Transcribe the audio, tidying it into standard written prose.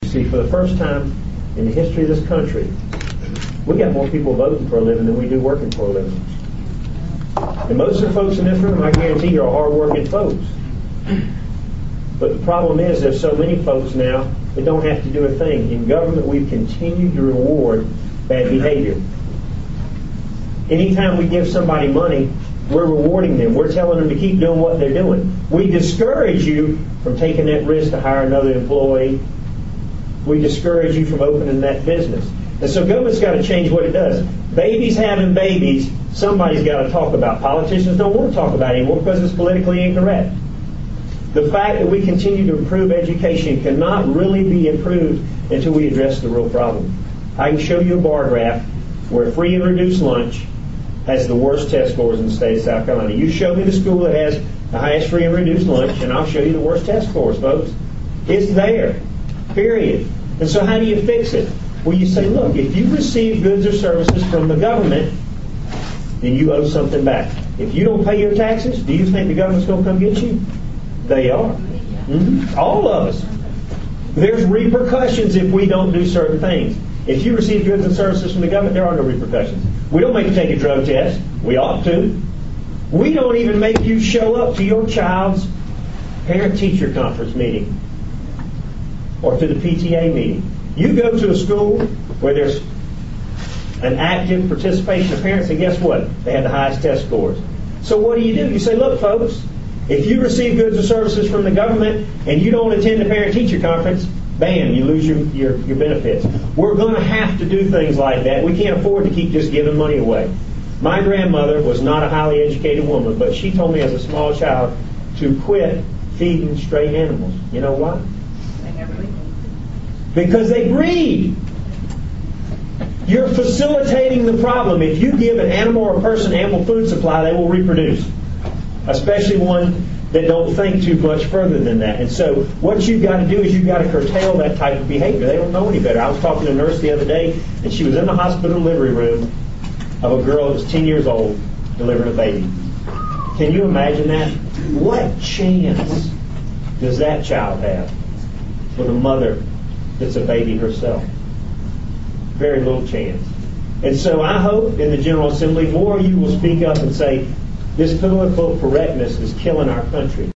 See, for the first time in the history of this country, we got more people voting for a living than we do working for a living. And most of the folks in this room, I guarantee you, are hard-working folks. But the problem is there's so many folks now that don't have to do a thing. In government, we've continued to reward bad behavior. Anytime we give somebody money, we're rewarding them. We're telling them to keep doing what they're doing. We discourage you from taking that risk to hire another employee. We discourage you from opening that business. And so government's got to change what it does. Babies having babies, somebody's got to talk about. Politicians don't want to talk about it anymore because it's politically incorrect. The fact that we continue to improve education cannot really be improved until we address the real problem. I can show you a bar graph where free and reduced lunch has the worst test scores in the state of South Carolina. You show me the school that has the highest free and reduced lunch, and I'll show you the worst test scores, folks. It's there, period. And so how do you fix it? Well, you say, look, if you receive goods or services from the government, then you owe something back. If you don't pay your taxes, do you think the government's going to come get you? They are. All of us. There's repercussions if we don't do certain things. If you receive goods and services from the government, there are no repercussions. We don't make you take a drug test. We ought to. We don't even make you show up to your child's parent-teacher conference meeting or to the PTA meeting. You go to a school where there's an active participation of parents, and guess what? They have the highest test scores. So what do? You say, look, folks, if you receive goods or services from the government and you don't attend the parent-teacher conference, bam, you lose your benefits. We're going to have to do things like that. We can't afford to keep just giving money away. My grandmother was not a highly educated woman, but she told me as a small child to quit feeding stray animals. You know why? Because they breed. You're facilitating the problem. If you give an animal or a person ample food supply, they will reproduce. Especially one that don't think too much further than that. And so what you've got to do is you've got to curtail that type of behavior. They don't know any better. I was talking to a nurse the other day, and she was in the hospital delivery room of a girl that was 10 years old delivering a baby. Can you imagine that? What chance does that child have with a mother that's a baby herself? Very little chance. And so I hope in the General Assembly more of you will speak up and say, this political correctness is killing our country.